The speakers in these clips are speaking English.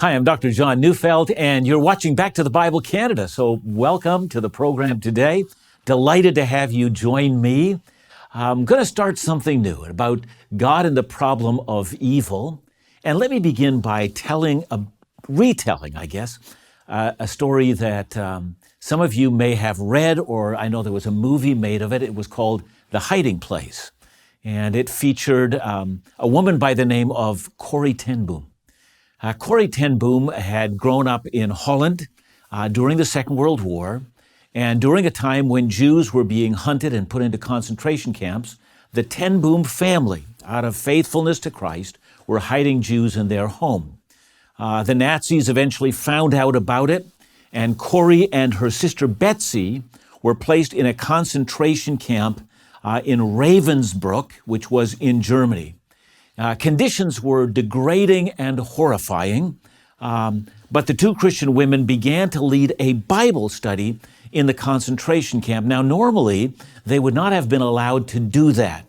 Hi, I'm Dr. John Neufeld, and you're watching Back to the Bible Canada. So welcome to the program today. Delighted to have you join me. I'm going to start something new about God and the problem of evil. And let me begin by retelling, a story that some of you may have read, or I know there was a movie made of it. It was called The Hiding Place. And it featured a woman by the name of Corrie ten Boom. Corrie ten Boom had grown up in Holland during the Second World War, and during a time when Jews were being hunted and put into concentration camps, the ten Boom family, out of faithfulness to Christ, were hiding Jews in their home. The Nazis eventually found out about it, and Corrie and her sister Betsy were placed in a concentration camp in Ravensbrück, which was in Germany. Conditions were degrading and horrifying, but the two Christian women began to lead a Bible study in the concentration camp. Now, normally, they would not have been allowed to do that.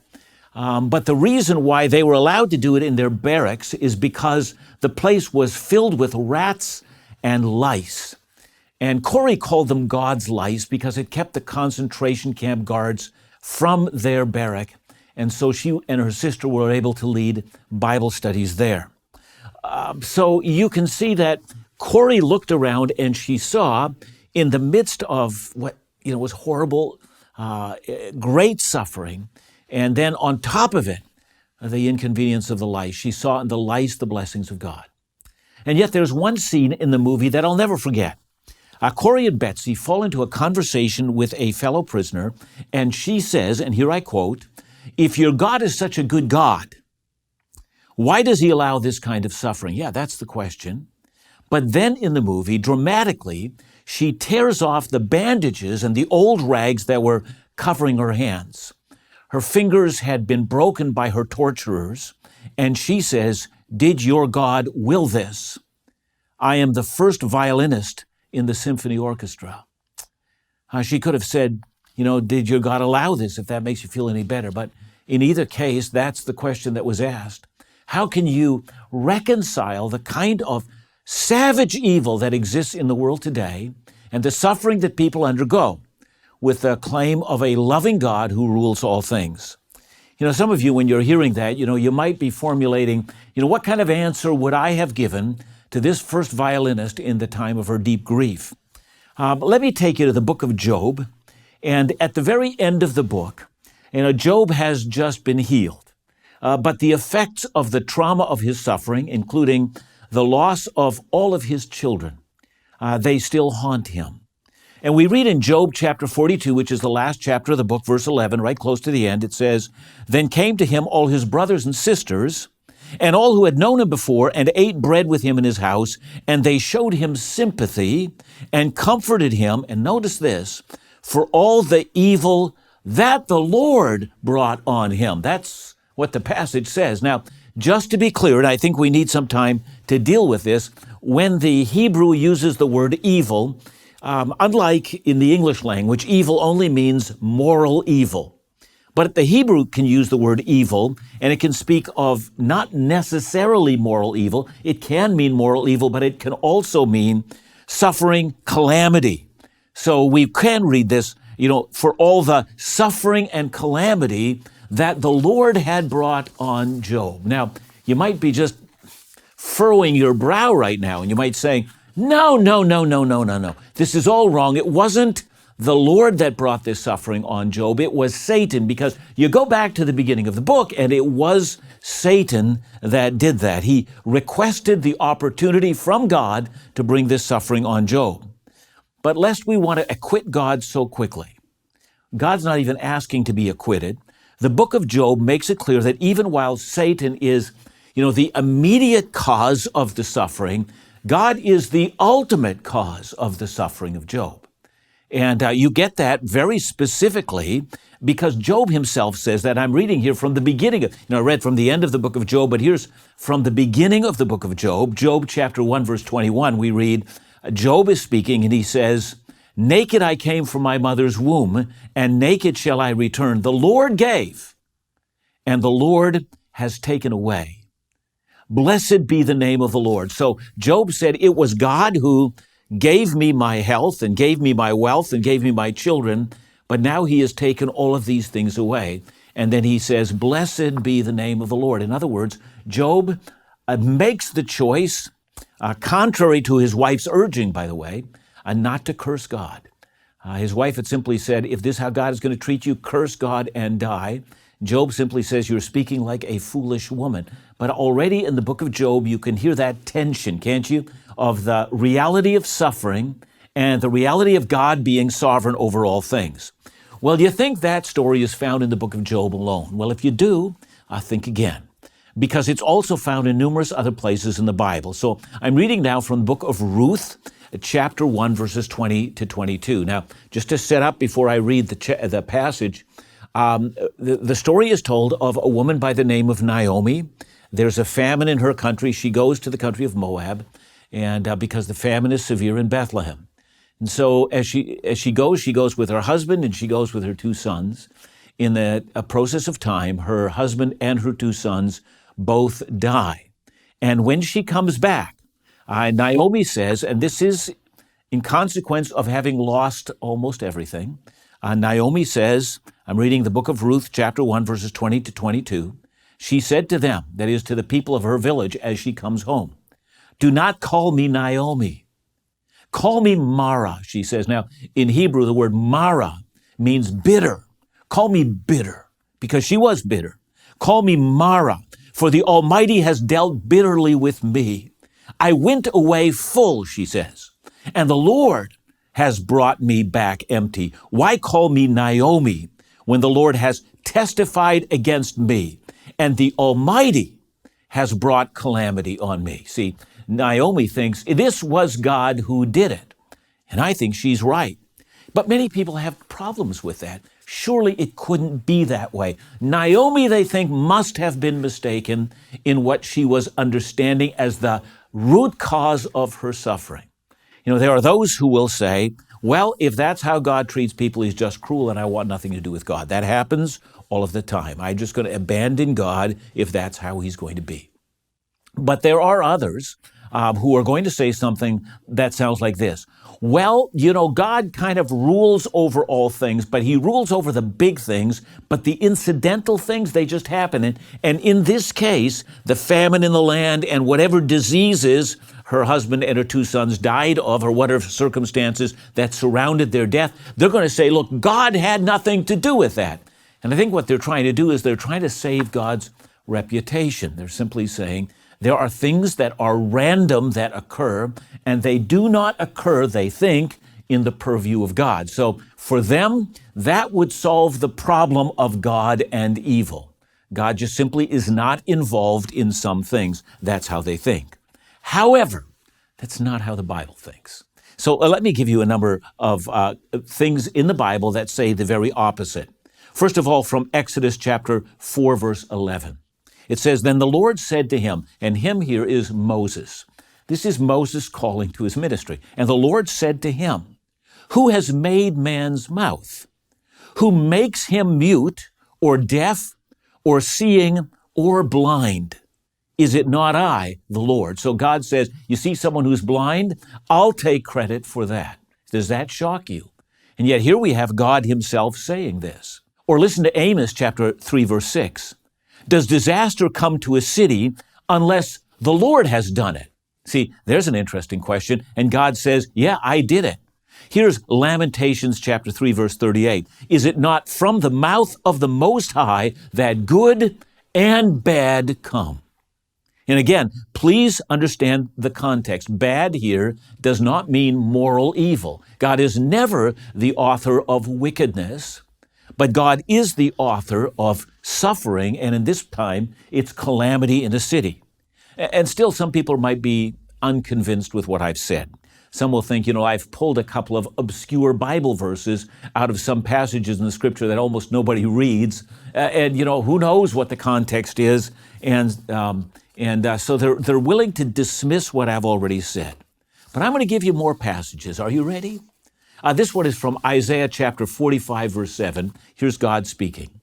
But the reason why they were allowed to do it in their barracks is because the place was filled with rats and lice. And Corrie called them God's lice because it kept the concentration camp guards from their barrack. And so she and her sister were able to lead Bible studies there. So you can see that Corrie looked around and she saw in the midst of what was horrible, great suffering, and then on top of it, the inconvenience of the lice. She saw in the lice the blessings of God. And yet there's one scene in the movie that I'll never forget. Corrie and Betsy fall into a conversation with a fellow prisoner, and she says, and here I quote, "If your God is such a good God, why does he allow this kind of suffering?" Yeah, that's the question. But then in the movie, dramatically, she tears off the bandages and the old rags that were covering her hands. Her fingers had been broken by her torturers, and she says, "Did your God will this? I am the first violinist in the symphony orchestra." She could have said, did your God allow this, if that makes you feel any better? But in either case, that's the question that was asked. How can you reconcile the kind of savage evil that exists in the world today and the suffering that people undergo with the claim of a loving God who rules all things? Some of you, when you're hearing that, you might be formulating, what kind of answer would I have given to this first violinist in the time of her deep grief? Let me take you to the book of Job. And at the very end of the book, Job has just been healed. But the effects of the trauma of his suffering, including the loss of all of his children, they still haunt him. And we read in Job chapter 42, which is the last chapter of the book, verse 11, right close to the end, it says, "Then came to him all his brothers and sisters, and all who had known him before, and ate bread with him in his house, and they showed him sympathy and comforted him." And notice this, "for all the evil that the Lord brought on him." That's what the passage says. Now, just to be clear, and I think we need some time to deal with this, when the Hebrew uses the word evil, unlike in the English language, evil only means moral evil. But the Hebrew can use the word evil, and it can speak of not necessarily moral evil. It can mean moral evil, but it can also mean suffering, calamity. So we can read this, for all the suffering and calamity that the Lord had brought on Job. Now, you might be just furrowing your brow right now, and you might say, no. This is all wrong. It wasn't the Lord that brought this suffering on Job. It was Satan, because you go back to the beginning of the book, and it was Satan that did that. He requested the opportunity from God to bring this suffering on Job. But lest we want to acquit God so quickly, God's not even asking to be acquitted. The book of Job makes it clear that even while Satan is, the immediate cause of the suffering, God is the ultimate cause of the suffering of Job. And you get that very specifically because Job himself says that. I'm reading here from the beginning of, I read from the end of the book of Job, but here's from the beginning of the book of Job, Job chapter 1, verse 21, we read, Job is speaking and he says, "Naked I came from my mother's womb, and naked shall I return. The Lord gave, and the Lord has taken away. Blessed be the name of the Lord. So Job said, it was God who gave me my health and gave me my wealth and gave me my children, but now he has taken all of these things away. And then he says, blessed be the name of the Lord. In other words, Job makes the choice, contrary to his wife's urging, by the way, not to curse God. His wife had simply said, if this is how God is going to treat you, curse God and die. Job simply says, you're speaking like a foolish woman. But already in the book of Job, you can hear that tension, can't you, of the reality of suffering and the reality of God being sovereign over all things. Well, do you think that story is found in the book of Job alone? Well, if you do, think again, because it's also found in numerous other places in the Bible. So I'm reading now from the book of Ruth, chapter 1, verses 20 to 22. Now, just to set up before I read the passage, the story is told of a woman by the name of Naomi. There's a famine in her country. She goes to the country of Moab, and because the famine is severe in Bethlehem. And so as she goes with her husband and she goes with her 2 sons. In a process of time, her husband and her 2 sons both die. And when she comes back, Naomi says, and this is in consequence of having lost almost everything, Naomi says, I'm reading the book of Ruth, chapter 1, verses 20 to 22. She said to them, that is to the people of her village as she comes home, do not call me Naomi. Call me Mara, she says. Now, in Hebrew, the word Mara means bitter. Call me bitter, because she was bitter. Call me Mara, for the Almighty has dealt bitterly with me. I went away full, she says, and the Lord has brought me back empty. Why call me Naomi when the Lord has testified against me and the Almighty has brought calamity on me? See, Naomi thinks this was God who did it, and I think she's right. But many people have problems with that. Surely it couldn't be that way. Naomi, they think, must have been mistaken in what she was understanding as the root cause of her suffering. You know, there are those who will say, well, if that's how God treats people, he's just cruel and I want nothing to do with God. That happens all of the time. I'm just going to abandon God if that's how he's going to be. But there are others who are going to say something that sounds like this. Well, you know, God kind of rules over all things, but he rules over the big things, but the incidental things, they just happen. And in this case, the famine in the land and whatever diseases her husband and her 2 sons died of, or whatever circumstances that surrounded their death, they're going to say, look, God had nothing to do with that. And I think what they're trying to do is they're trying to save God's reputation. They're simply saying, there are things that are random that occur, and they do not occur, they think, in the purview of God. So for them, that would solve the problem of God and evil. God just simply is not involved in some things. That's how they think. However, that's not how the Bible thinks. So let me give you a number of things in the Bible that say the very opposite. First of all, from Exodus chapter 4, verse 11. It says, then the Lord said to him, and him here is Moses. This is Moses calling to his ministry. And the Lord said to him, who has made man's mouth? Who makes him mute or deaf or seeing or blind? Is it not I, the Lord? So God says, you see someone who's blind? I'll take credit for that. Does that shock you? And yet here we have God himself saying this. Or listen to Amos chapter 3, verse 6. Does disaster come to a city unless the Lord has done it? See, there's an interesting question. And God says, yeah, I did it. Here's Lamentations chapter 3, verse 38. Is it not from the mouth of the Most High that good and bad come? And again, please understand the context. Bad here does not mean moral evil. God is never the author of wickedness, but God is the author of suffering, and in this time, it's calamity in a city. And still, some people might be unconvinced with what I've said. Some will think, you know, I've pulled a couple of obscure Bible verses out of some passages in the Scripture that almost nobody reads, and, you know, who knows what the context is, and so they're willing to dismiss what I've already said. But I'm going to give you more passages. Are you ready? This one is from Isaiah chapter 45, verse 7. Here's God speaking.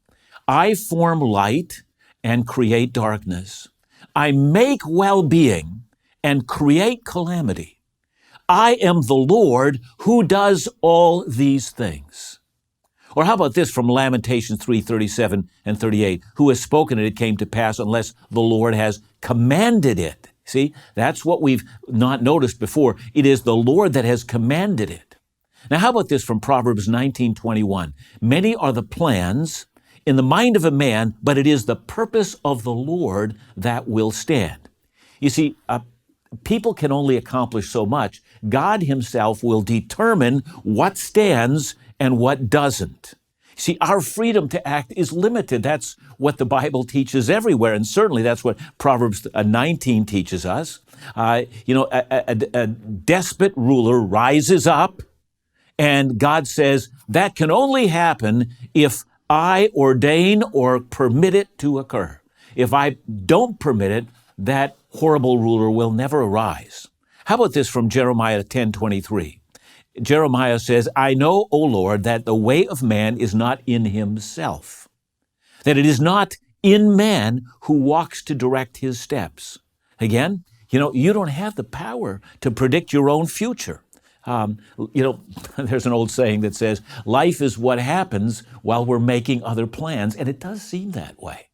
I form light and create darkness. I make well-being and create calamity. I am the Lord who does all these things. Or how about this from Lamentations 3:37 and 38? Who has spoken it came to pass unless the Lord has commanded it. See, that's what we've not noticed before. It is the Lord that has commanded it. Now, how about this from Proverbs 19:21? Many are the plans in the mind of a man, but it is the purpose of the Lord that will stand. You see, people can only accomplish so much. God himself will determine what stands and what doesn't. See, our freedom to act is limited. That's what the Bible teaches everywhere, and certainly that's what Proverbs 19 teaches us. A despot ruler rises up, and God says, that can only happen if I ordain or permit it to occur. If I don't permit it, that horrible ruler will never arise. How about this from Jeremiah 10:23? Jeremiah says, I know, O Lord, that the way of man is not in himself, that it is not in man who walks to direct his steps. Again, you don't have the power to predict your own future. There's an old saying that says, life is what happens while we're making other plans, and it does seem that way.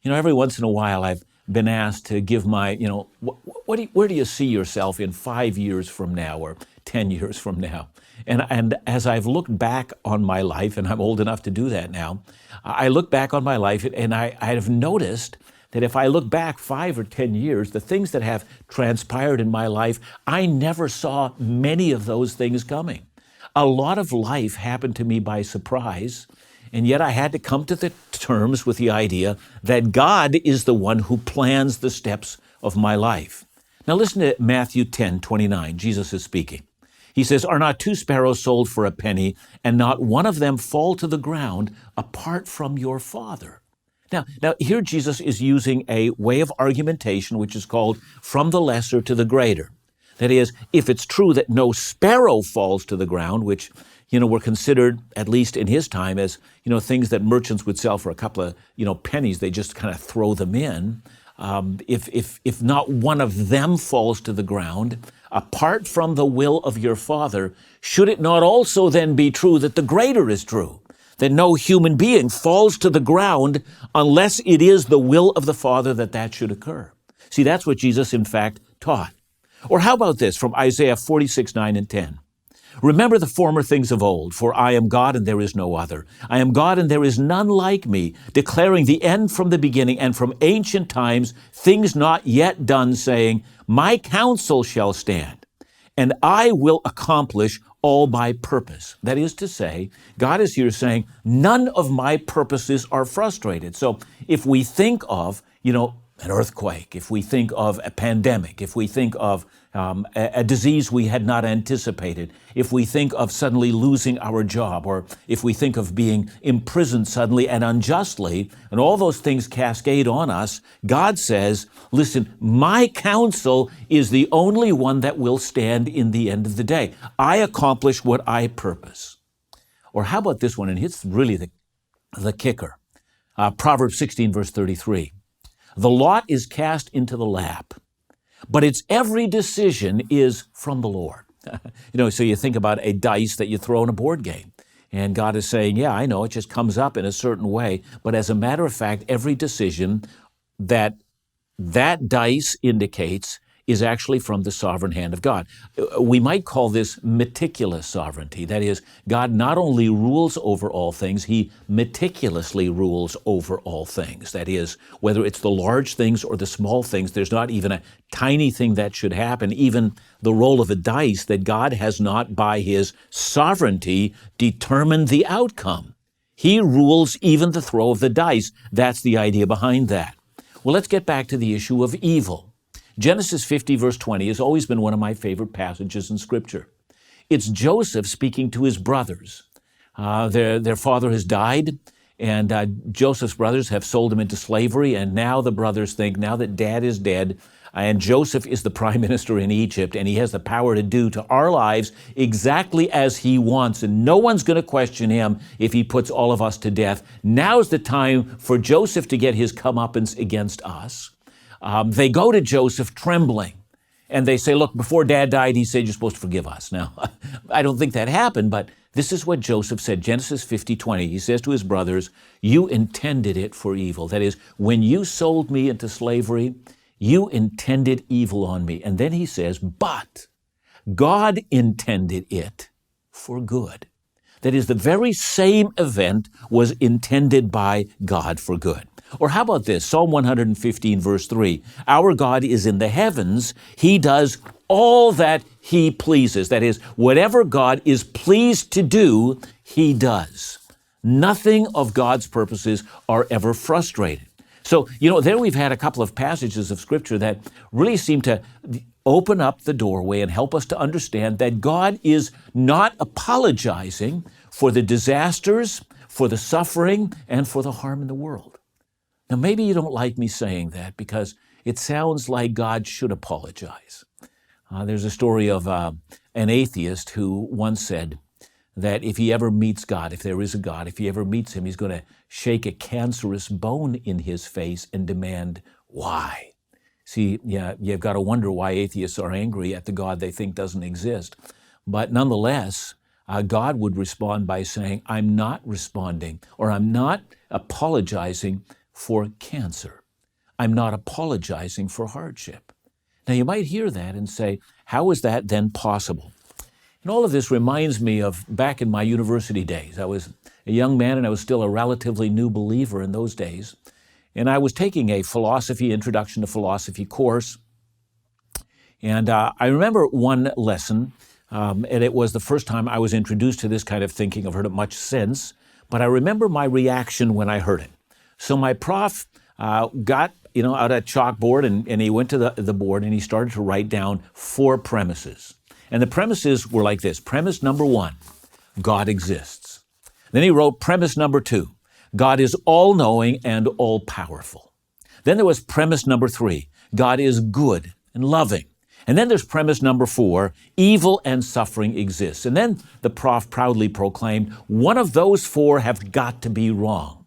Every once in a while I've been asked to give my, where do you see yourself in 5 years from now or 10 years from now? And as I've looked back on my life, and I'm old enough to do that now, I look back on my life and I have noticed that if I look back 5 or 10 years, the things that have transpired in my life, I never saw many of those things coming. A lot of life happened to me by surprise, and yet I had to come to the terms with the idea that God is the one who plans the steps of my life. Now listen to Matthew 10:29. Jesus is speaking. He says, are not 2 sparrows sold for a penny, and not one of them fall to the ground apart from your Father? Now here Jesus is using a way of argumentation which is called from the lesser to the greater. That is, if it's true that no sparrow falls to the ground, which were considered, at least in his time, as things that merchants would sell for a couple of pennies, they just kind of throw them in. If not one of them falls to the ground, apart from the will of your Father, should it not also then be true that the greater is true, that no human being falls to the ground unless it is the will of the Father that should occur? See, that's what Jesus, in fact, taught. Or how about this from Isaiah 46:9 and 10? Remember the former things of old, for I am God and there is no other. I am God and there is none like me, declaring the end from the beginning and from ancient times, things not yet done, saying, my counsel shall stand, and I will accomplish all my purpose. That is to say, God is here saying, none of my purposes are frustrated. So if we think of, an earthquake, if we think of a pandemic, if we think of a disease we had not anticipated, if we think of suddenly losing our job, or if we think of being imprisoned suddenly and unjustly, and all those things cascade on us, God says, listen, my counsel is the only one that will stand in the end of the day. I accomplish what I purpose. Or how about this one? And it's really the kicker. Proverbs 16, verse 33. The lot is cast into the lap, but its every decision is from the Lord. So you think about a dice that you throw in a board game, and God is saying, yeah, I know, it just comes up in a certain way, but as a matter of fact, every decision that dice indicates is actually from the sovereign hand of God. We might call this meticulous sovereignty. That is, God not only rules over all things, he meticulously rules over all things. That is, whether it's the large things or the small things, there's not even a tiny thing that should happen, even the roll of a dice, that God has not, by his sovereignty, determined the outcome. He rules even the throw of the dice. That's the idea behind that. Well, let's get back to the issue of evil. Genesis 50, verse 20 has always been one of my favorite passages in Scripture. It's Joseph speaking to his brothers. Their father has died, and Joseph's brothers have sold him into slavery, and now the brothers think, now that dad is dead, and Joseph is the prime minister in Egypt, and he has the power to do to our lives exactly as he wants, and no one's going to question him if he puts all of us to death. Now's the time for Joseph to get his comeuppance against us. They go to Joseph trembling. And they say, look, before Dad died, he said, you're supposed to forgive us. Now, I don't think that happened, but this is what Joseph said, Genesis 50:20. He says to his brothers, you intended it for evil. That is, when you sold me into slavery, you intended evil on me. And then he says, but God intended it for good. That is, the very same event was intended by God for good. Or how about this? Psalm 115, verse 3. Our God is in the heavens. He does all that he pleases. That is, whatever God is pleased to do, he does. Nothing of God's purposes are ever frustrated. So, there we've had a couple of passages of Scripture that really seem to open up the doorway and help us to understand that God is not apologizing for the disasters, for the suffering, and for the harm in the world. Now, maybe you don't like me saying that because it sounds like God should apologize. There's a story of an atheist who once said that if he ever meets God, if there is a God, if he ever meets him, he's going to shake a cancerous bone in his face and demand, why? See, you've got to wonder why atheists are angry at the God they think doesn't exist. But nonetheless, God would respond by saying, I'm not responding, or I'm not apologizing for cancer. I'm not apologizing for hardship. Now, you might hear that and say, how is that then possible? And all of this reminds me of back in my university days. I was a young man and I was still a relatively new believer in those days. And I was taking a Introduction to Philosophy course. And I remember one lesson, and it was the first time I was introduced to this kind of thinking. I've heard it much since, but I remember my reaction when I heard it. So my prof got out a chalkboard and he went to the board and he started to write down 4 premises. And the premises were like this. Premise number 1, God exists. Then he wrote premise number 2, God is all-knowing and all-powerful. Then there was premise number 3, God is good and loving. And then there's premise number 4, evil and suffering exists. And then the prof proudly proclaimed, one of those 4 have got to be wrong.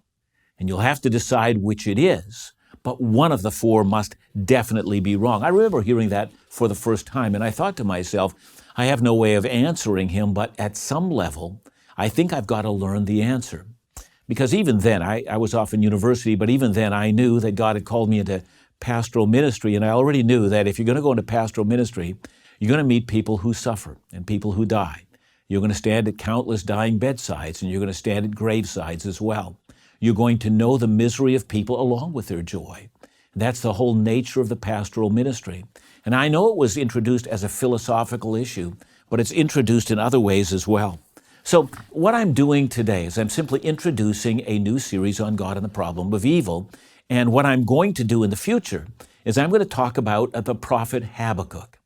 And you'll have to decide which it is, but one of the 4 must definitely be wrong. I remember hearing that for the first time, and I thought to myself, I have no way of answering him, but at some level, I think I've got to learn the answer. Because even then, I was off in university, but even then I knew that God had called me into pastoral ministry, and I already knew that if you're going to go into pastoral ministry, you're going to meet people who suffer and people who die. You're going to stand at countless dying bedsides, and you're going to stand at gravesides as well. You're going to know the misery of people along with their joy. And that's the whole nature of the pastoral ministry. And I know it was introduced as a philosophical issue, but it's introduced in other ways as well. So what I'm doing today is I'm simply introducing a new series on God and the problem of evil. And what I'm going to do in the future is I'm going to talk about the prophet Habakkuk.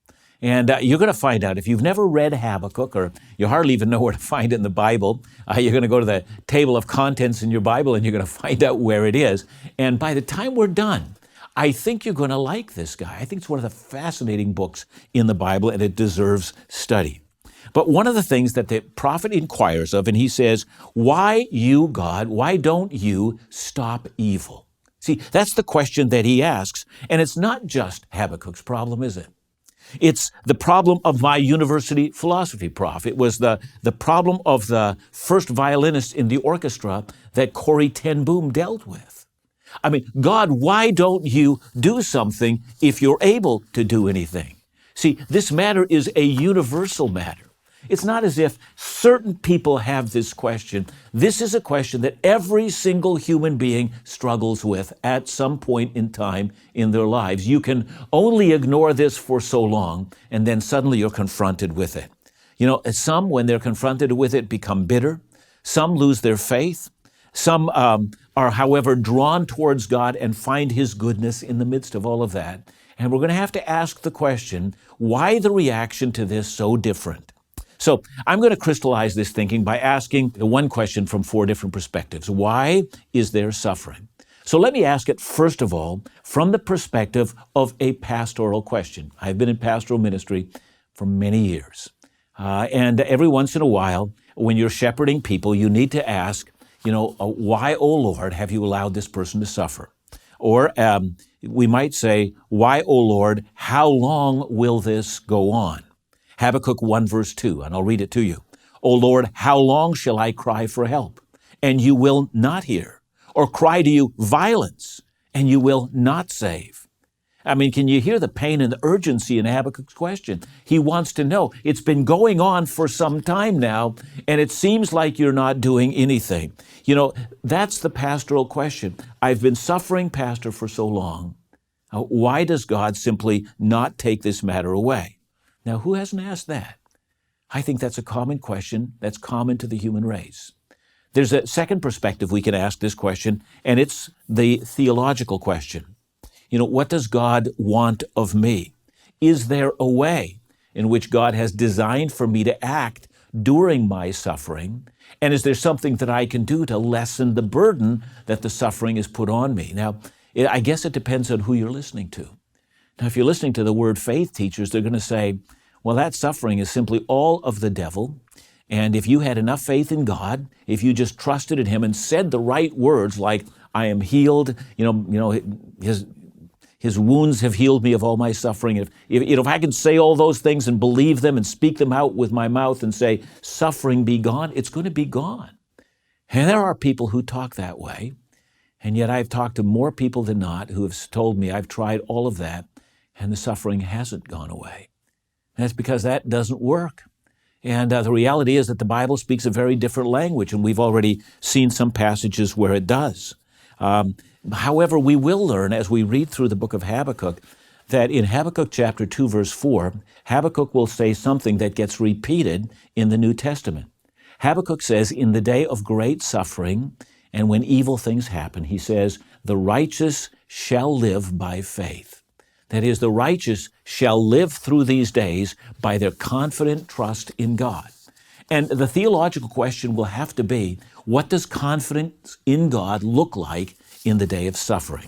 And you're going to find out, if you've never read Habakkuk, or you hardly even know where to find it in the Bible, you're going to go to the table of contents in your Bible and you're going to find out where it is. And by the time we're done, I think you're going to like this guy. I think it's one of the fascinating books in the Bible, and it deserves study. But one of the things that the prophet inquires of, and he says, why you, God, why don't you stop evil? See, that's the question that he asks. And it's not just Habakkuk's problem, is it? It's the problem of my university philosophy prof. It was the problem of the first violinist in the orchestra that Corrie ten Boom dealt with. I mean, God, why don't you do something if you're able to do anything? See, this matter is a universal matter. It's not as if certain people have this question. This is a question that every single human being struggles with at some point in time in their lives. You can only ignore this for so long, and then suddenly you're confronted with it. Some, when they're confronted with it, become bitter. Some lose their faith. Some are, however, drawn towards God and find His goodness in the midst of all of that. And we're going to have to ask the question, why the reaction to this so different? So I'm going to crystallize this thinking by asking one question from 4 different perspectives. Why is there suffering? So let me ask it, first of all, from the perspective of a pastoral question. I've been in pastoral ministry for many years. And every once in a while, when you're shepherding people, you need to ask, why, oh Lord, have you allowed this person to suffer? Or we might say, why, O Lord, how long will this go on? Habakkuk 1 verse 2, and I'll read it to you. O Lord, how long shall I cry for help, and you will not hear? Or cry to you violence, and you will not save? I mean, can you hear the pain and the urgency in Habakkuk's question? He wants to know. It's been going on for some time now, and it seems like you're not doing anything. You know, that's the pastoral question. I've been suffering, Pastor, for so long. Why does God simply not take this matter away? Now, who hasn't asked that? I think that's a common question that's common to the human race. There's a second perspective we can ask this question, and it's the theological question. You know, what does God want of me? Is there a way in which God has designed for me to act during my suffering? And is there something that I can do to lessen the burden that the suffering has put on me? Now, I guess it depends on who you're listening to. Now, if you're listening to the word faith teachers, they're going to say, well, that suffering is simply all of the devil. And if you had enough faith in God, if you just trusted in Him and said the right words like, I am healed, His wounds have healed me of all my suffering. If I can say all those things and believe them and speak them out with my mouth and say, suffering be gone, it's going to be gone. And there are people who talk that way. And yet I've talked to more people than not who have told me I've tried all of that and the suffering hasn't gone away. And that's because that doesn't work. And the reality is that the Bible speaks a very different language, and we've already seen some passages where it does. However, we will learn as we read through the book of Habakkuk that in Habakkuk chapter 2, verse 4, Habakkuk will say something that gets repeated in the New Testament. Habakkuk says, in the day of great suffering and when evil things happen, he says, the righteous shall live by faith. That is, the righteous shall live through these days by their confident trust in God. And the theological question will have to be, what does confidence in God look like in the day of suffering?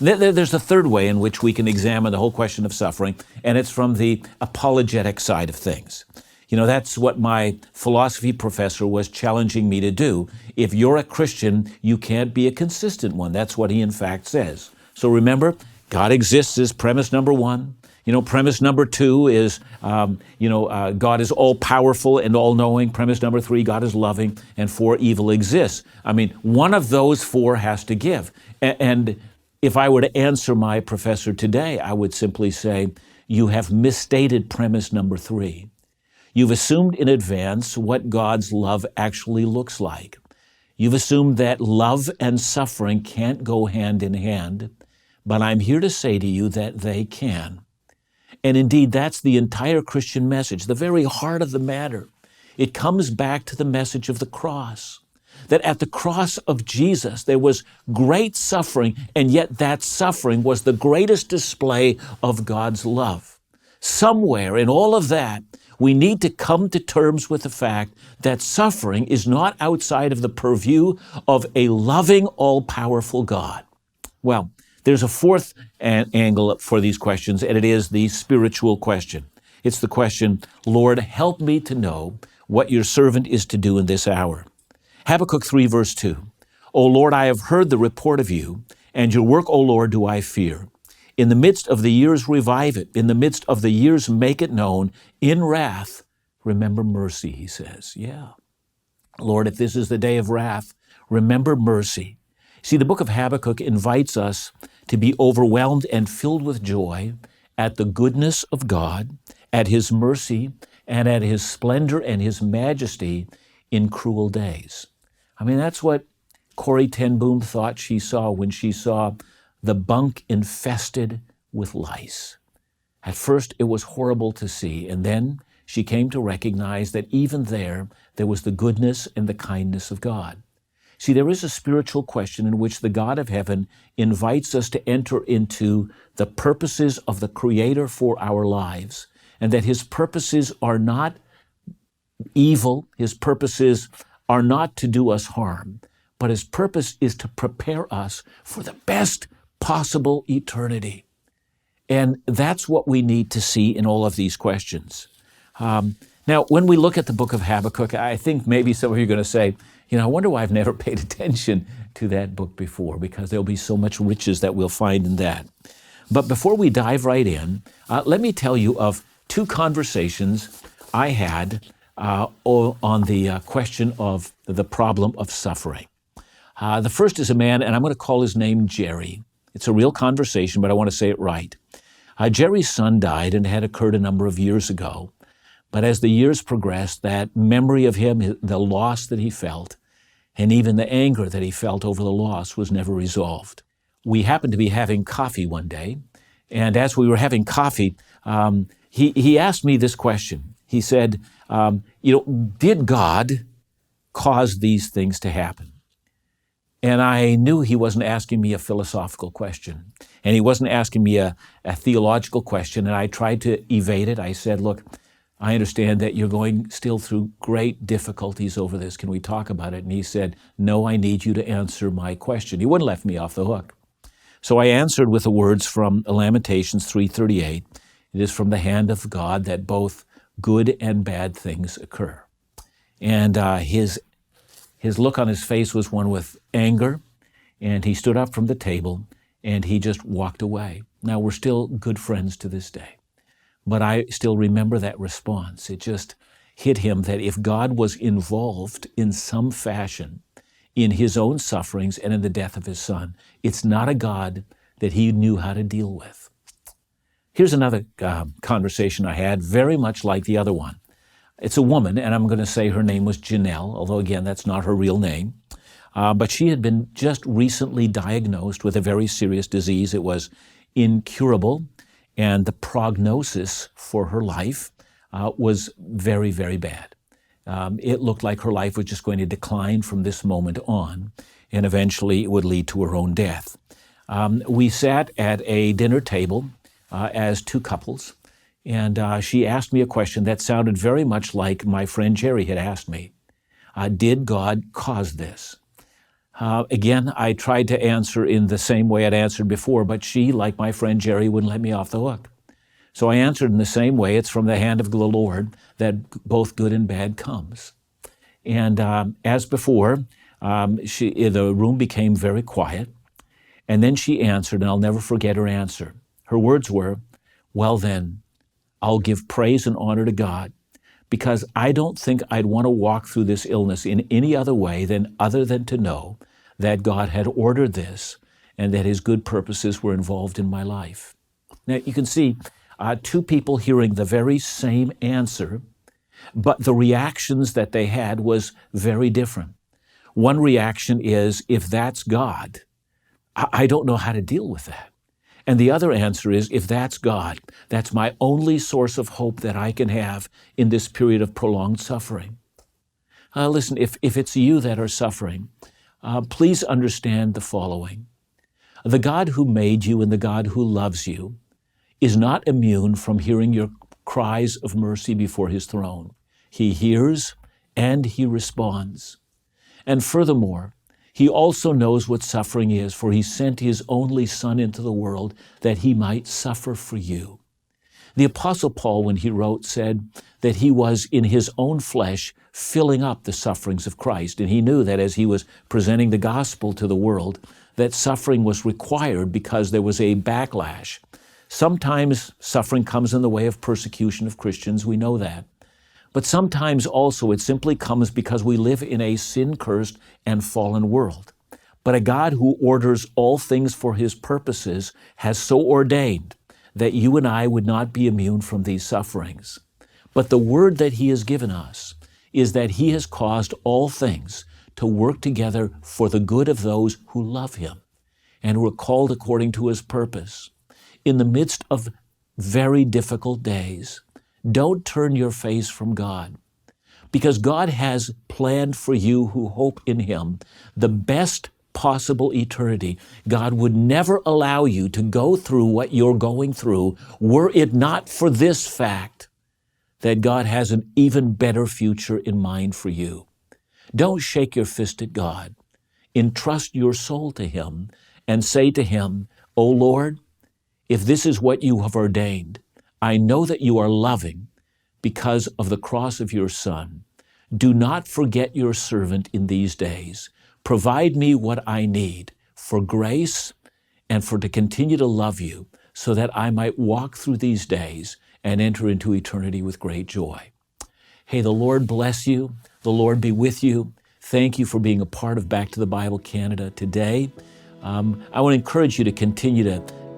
There's a third way in which we can examine the whole question of suffering, and it's from the apologetic side of things. You know, that's what my philosophy professor was challenging me to do. If you're a Christian, you can't be a consistent one. That's what he in fact says. So remember, God exists is premise number one. You know, premise number two is, God is all-powerful and all-knowing. Premise number three, God is loving. And four, evil exists. I mean, one of those four has to give. And if I were to answer my professor today, I would simply say, you have misstated premise number three. You've assumed in advance what God's love actually looks like. You've assumed that love and suffering can't go hand in hand, but I'm here to say to you that they can. And indeed, that's the entire Christian message, the very heart of the matter. It comes back to the message of the cross, that at the cross of Jesus, there was great suffering, and yet that suffering was the greatest display of God's love. Somewhere in all of that, we need to come to terms with the fact that suffering is not outside of the purview of a loving, all-powerful God. Well, there's a fourth angle for these questions, and it is the spiritual question. It's the question, Lord, help me to know what your servant is to do in this hour. Habakkuk 3, verse 2, O Lord, I have heard the report of you, and your work, O Lord, do I fear. In the midst of the years, revive it. In the midst of the years, make it known. In wrath, remember mercy, he says. Yeah. Lord, if this is the day of wrath, remember mercy. See, the book of Habakkuk invites us to be overwhelmed and filled with joy at the goodness of God, at His mercy, and at His splendor and His majesty in cruel days. I mean, that's what Corrie ten Boom thought she saw when she saw the bunk infested with lice. At first, it was horrible to see, and then she came to recognize that even there was the goodness and the kindness of God. See, there is a spiritual question in which the God of heaven invites us to enter into the purposes of the Creator for our lives, and that His purposes are not evil, His purposes are not to do us harm, but His purpose is to prepare us for the best possible eternity. And that's what we need to see in all of these questions. Now, when we look at the book of Habakkuk, I think maybe some of you are going to say, I wonder why I've never paid attention to that book before, because there'll be so much riches that we'll find in that. But before we dive right in, let me tell you of two conversations I had on the question of the problem of suffering. The first is a man, and I'm going to call his name Jerry. It's a real conversation, but I want to say it right. Jerry's son died, and it had occurred a number of years ago. But as the years progressed, that memory of him, the loss that he felt, and even the anger that he felt over the loss was never resolved. We happened to be having coffee one day, and as we were having coffee, he asked me this question. He said, did God cause these things to happen? And I knew he wasn't asking me a philosophical question, and he wasn't asking me a theological question, and I tried to evade it. I said, look, I understand that you're going still through great difficulties over this. Can we talk about it? And he said, no, I need you to answer my question. He wouldn't let me off the hook. So I answered with the words from Lamentations 3:38. It is from the hand of God that both good and bad things occur. And his look on his face was one with anger, and he stood up from the table, and he just walked away. Now, we're still good friends to this day. But I still remember that response. It just hit him that if God was involved in some fashion in his own sufferings and in the death of his son, it's not a God that he knew how to deal with. Here's another conversation I had, very much like the other one. It's a woman, and I'm going to say her name was Janelle, although again, that's not her real name. But she had been just recently diagnosed with a very serious disease. It was incurable. And the prognosis for her life was very, very bad. It looked like her life was just going to decline from this moment on, and eventually it would lead to her own death. We sat at a dinner table as two couples, and she asked me a question that sounded very much like my friend Jerry had asked me. Did God cause this? Again, I tried to answer in the same way I'd answered before, but she, like my friend Jerry, wouldn't let me off the hook. So I answered in the same way. It's from the hand of the Lord that both good and bad comes. And as before, the room became very quiet. And then she answered, and I'll never forget her answer. Her words were, well then, I'll give praise and honor to God, because I don't think I'd want to walk through this illness in any other way other than to know that God had ordered this and that his good purposes were involved in my life. Now, you can see two people hearing the very same answer, but the reactions that they had was very different. One reaction is, if that's God, I don't know how to deal with that. And the other answer is, if that's God, that's my only source of hope that I can have in this period of prolonged suffering. Listen, if it's you that are suffering, please understand the following. The God who made you and the God who loves you is not immune from hearing your cries of mercy before his throne. He hears and he responds. And furthermore, he also knows what suffering is, for he sent his only Son into the world that he might suffer for you. The Apostle Paul, when he wrote, said that he was in his own flesh filling up the sufferings of Christ. And he knew that as he was presenting the gospel to the world, that suffering was required because there was a backlash. Sometimes suffering comes in the way of persecution of Christians. We know that. But sometimes also it simply comes because we live in a sin-cursed and fallen world. But a God who orders all things for his purposes has so ordained that you and I would not be immune from these sufferings. But the word that he has given us is that he has caused all things to work together for the good of those who love him and who are called according to his purpose. In the midst of very difficult days, don't turn your face from God, because God has planned for you who hope in him the best possible eternity. God would never allow you to go through what you're going through were it not for this fact that God has an even better future in mind for you. Don't shake your fist at God. Entrust your soul to him and say to him, "O Lord, if this is what you have ordained, I know that you are loving because of the cross of your Son. Do not forget your servant in these days. Provide me what I need for grace and for to continue to love you so that I might walk through these days and enter into eternity with great joy. Hey, the Lord bless you. The Lord be with you. Thank you for being a part of Back to the Bible Canada today. I want to encourage you to continue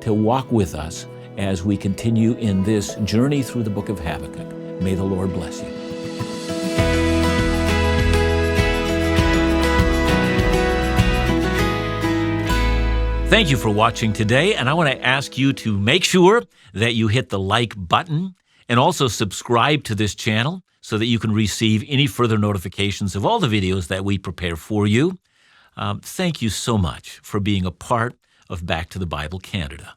to walk with us as we continue in this journey through the Book of Habakkuk. May the Lord bless you. Thank you for watching today, and I want to ask you to make sure that you hit the like button and also subscribe to this channel so that you can receive any further notifications of all the videos that we prepare for you. Thank you so much for being a part of Back to the Bible Canada.